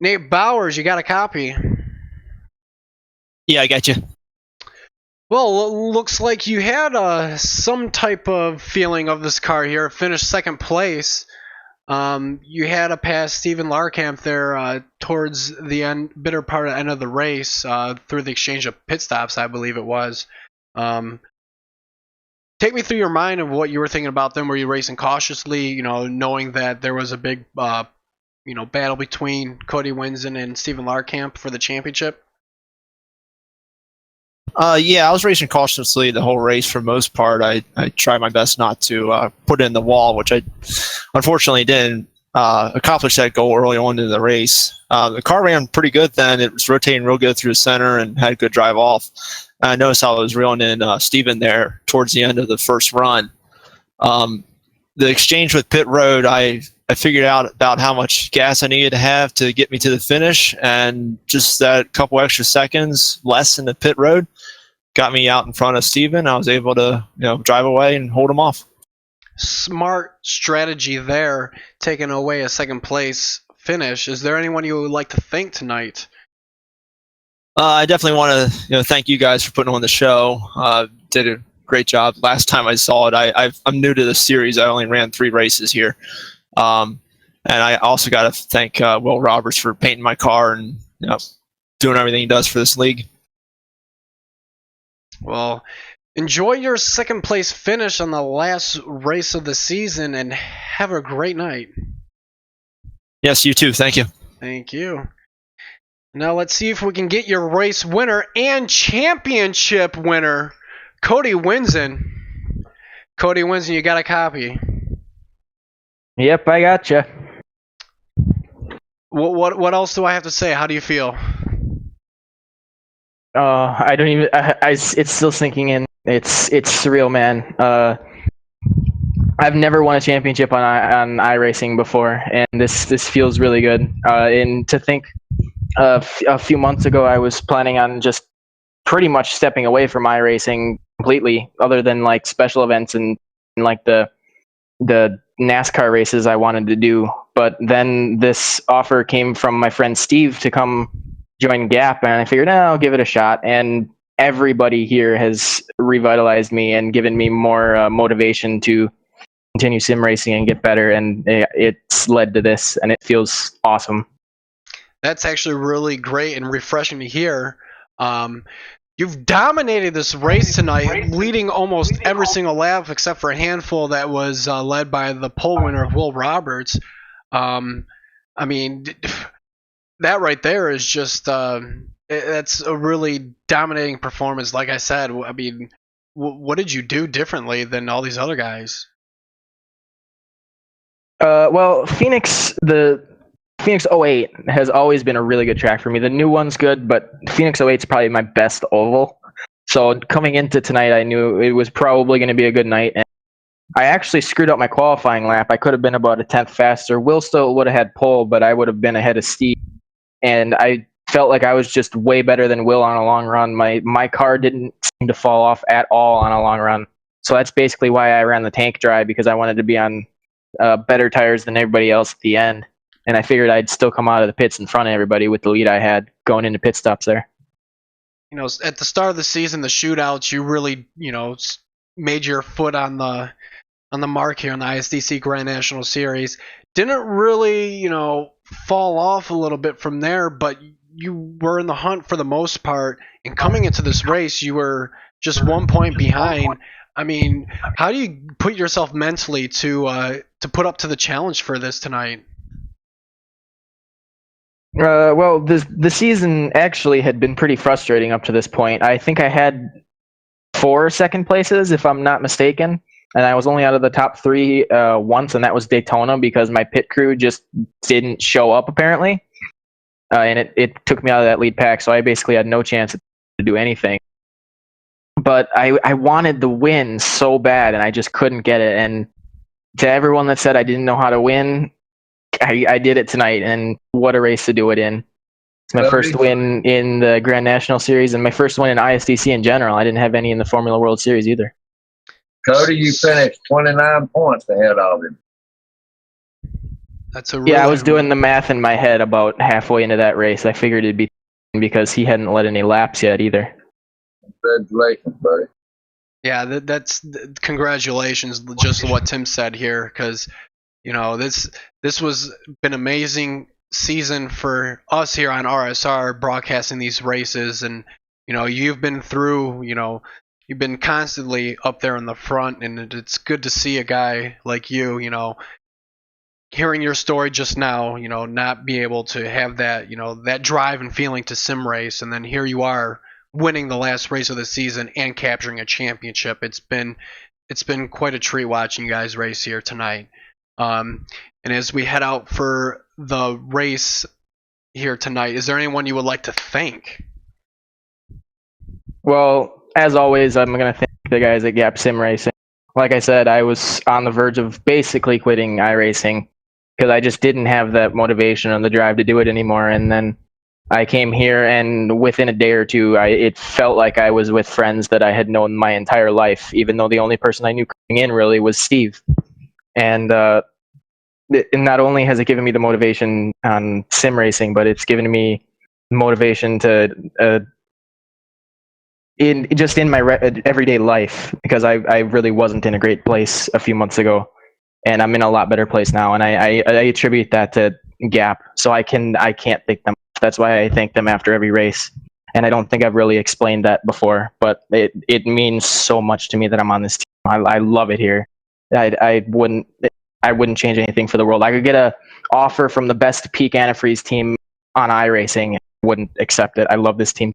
Nate Bowers, you got a copy? Yeah, I got you. Well, it looks like you had some type of feeling of this car here. Finished second place. You had to pass Steven Larkamp there towards the bitter part of the end of the race through the exchange of pit stops, I believe it was. Take me through your mind of what you were thinking about them. Were you racing cautiously, knowing that there was a big battle between Cody Winsen and Steven Larkamp for the championship? Yeah, I was racing cautiously the whole race for the most part. I tried my best not to put it in the wall, which I unfortunately didn't accomplish that goal early on in the race. The car ran pretty good then. It was rotating real good through the center and had a good drive off. I noticed how I was reeling in Steven there towards the end of the first run. The exchange with pit road, I figured out about how much gas I needed to have to get me to the finish, and just that couple extra seconds less in the pit road got me out in front of Steven. I was able to drive away and hold him off. Smart strategy there, taking away a second place finish. Is there anyone you would like to thank tonight? I definitely want to thank you guys for putting on the show. Did a great job. Last time I saw it, I'm new to the series. I only ran 3 races here. And I also got to thank Will Roberts for painting my car and doing everything he does for this league. Well, enjoy your second place finish on the last race of the season, and have a great night. Yes, you too. Thank you. Thank you. Now let's see if we can get your race winner and championship winner, Cody Winsen. Cody Winsen, you got a copy? Yep, I gotcha. What else do I have to say? How do you feel? I don't even. It's still sinking in. It's surreal, man. I've never won a championship on iRacing before, and this feels really good. And to think, a few months ago, I was planning on just pretty much stepping away from iRacing completely, other than like special events and like the NASCAR races I wanted to do. But then this offer came from my friend Steve to come join Gap, and I figured, I'll give it a shot. And everybody here has revitalized me and given me more motivation to continue sim racing and get better, and it's led to this, and it feels awesome. That's actually really great and refreshing to hear. You've dominated this race tonight, leading almost every single lap except for a handful that was led by the pole winner of Will Roberts. I mean, that right there is just that's a really dominating performance. Like I said, I mean, what did you do differently than all these other guys? Well, Phoenix 08 has always been a really good track for me. The new one's good, but Phoenix 08 is probably my best oval. So coming into tonight, I knew it was probably going to be a good night. And I actually screwed up my qualifying lap. I could have been about a tenth faster. Will still would have had pole, but I would have been ahead of Steve. And I felt like I was just way better than Will on a long run. My car didn't seem to fall off at all on a long run. So that's basically why I ran the tank dry, because I wanted to be on better tires than everybody else at the end. And I figured I'd still come out of the pits in front of everybody with the lead I had going into pit stops there. You know, at the start of the season, the shootouts, you really, made your foot on the mark here in the ISDC Grand National Series. Didn't really, fall off a little bit from there, but you were in the hunt for the most part. And coming into this race, you were just 1 point behind. I mean, how do you put yourself mentally to put up to the challenge for this tonight? Well, the season actually had been pretty frustrating up to this point. I think I had 4 second places, if I'm not mistaken, and I was only out of the top 3 once, and that was Daytona because my pit crew just didn't show up apparently, and it took me out of that lead pack, so I basically had no chance to do anything. But I wanted the win so bad, and I just couldn't get it. And to everyone that said I didn't know how to win, I did it tonight, and what a race to do it in. It's my first win in the Grand National Series and my first win in ISDC in general. I didn't have any in the Formula World Series either. Cody, you finished 29 points ahead of him. That's a really, yeah, I was doing the math in my head about halfway into that race. I figured it'd be because he hadn't led any laps yet either. Congratulations, buddy. Yeah, that's congratulations. Just what Tim said here, because this was been amazing season for us here on RSR broadcasting these races, and you've been through, you've been constantly up there in the front, and it's good to see a guy like you, hearing your story just now, not be able to have that, that drive and feeling to sim race, and then here you are winning the last race of the season and capturing a championship. It's been quite a treat watching you guys race here tonight. And as we head out for the race here tonight, is there anyone you would like to thank? Well, as always, I'm going to thank the guys at Gap Sim Racing. Like I said, I was on the verge of basically quitting iRacing because I just didn't have that motivation or the drive to do it anymore. And then I came here, and within a day or two, it felt like I was with friends that I had known my entire life, even though the only person I knew coming in really was Steve. And not only has it given me the motivation on sim racing, but it's given me motivation to in my everyday life, because I really wasn't in a great place a few months ago, and I'm in a lot better place now. And I attribute that to Gap, so I can't thank them. That's why I thank them after every race. And I don't think I've really explained that before, but it means so much to me that I'm on this team. I love it here. I wouldn't change anything for the world. I could get a offer from the best peak antifreeze team on iRacing. I wouldn't accept it. I love this team.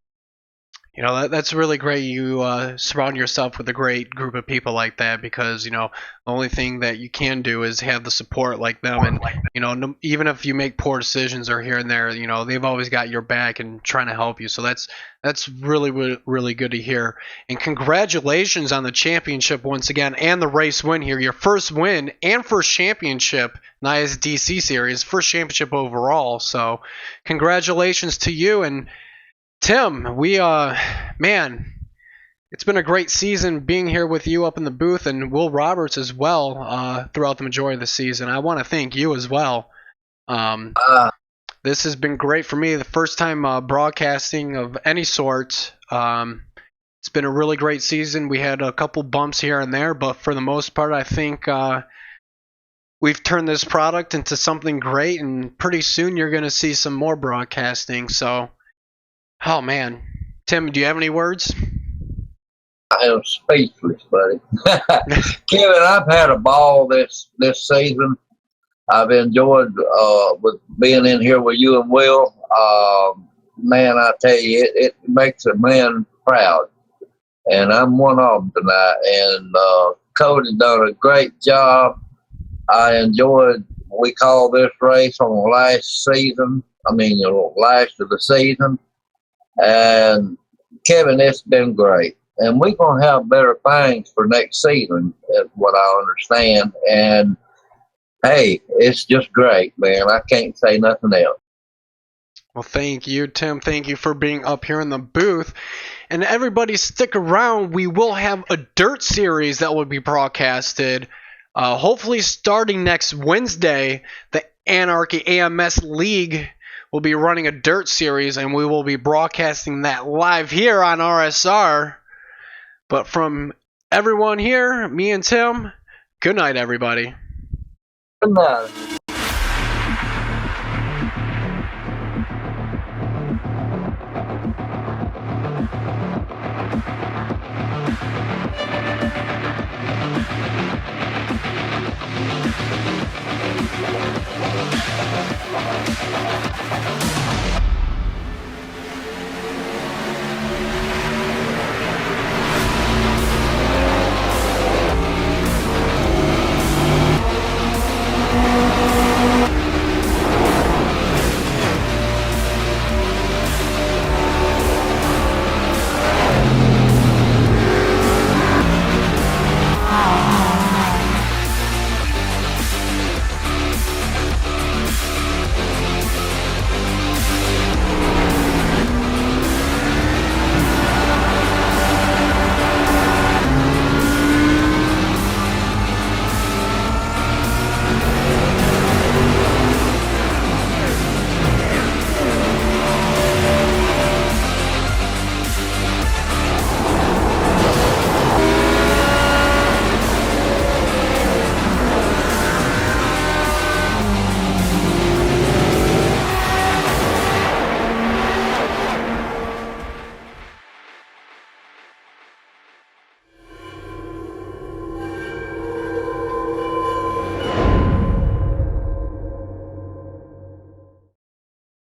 That's really great. You surround yourself with a great group of people like that, because the only thing that you can do is have the support like them. And even if you make poor decisions or here and there, they've always got your back and trying to help you. So that's really, really good to hear. And congratulations on the championship once again, and the race win here. Your first win and first championship in the ISDC series, first championship overall. So congratulations to you. And Tim, man, it's been a great season being here with you up in the booth, and Will Roberts as well throughout the majority of the season. I want to thank you as well. This has been great for me. The first time broadcasting of any sort. It's been a really great season. We had a couple bumps here and there, but for the most part, I think we've turned this product into something great, and pretty soon you're going to see some more broadcasting. So, oh man, Tim, do you have any words? I am speechless, buddy. Kevin, I've had a ball this season. I've enjoyed with being in here with you and Will. Man, I tell you, it makes a man proud, and I'm one of them tonight. And Cody done a great job. I enjoyed. We call this race on the last season. Last of the season. And Kevin, it's been great. and we're gonna have better things for next season, is what I understand. And hey, it's just great, man. I can't say nothing else. Well, thank you, Tim. Thank you for being up here in the booth. And everybody stick around. We will have a dirt series that will be broadcasted. Hopefully starting next Wednesday, the Anarchy AMS League will be running a dirt series, and we will be broadcasting that live here on RSR. But from everyone here, me and Tim, good night, everybody. Good night.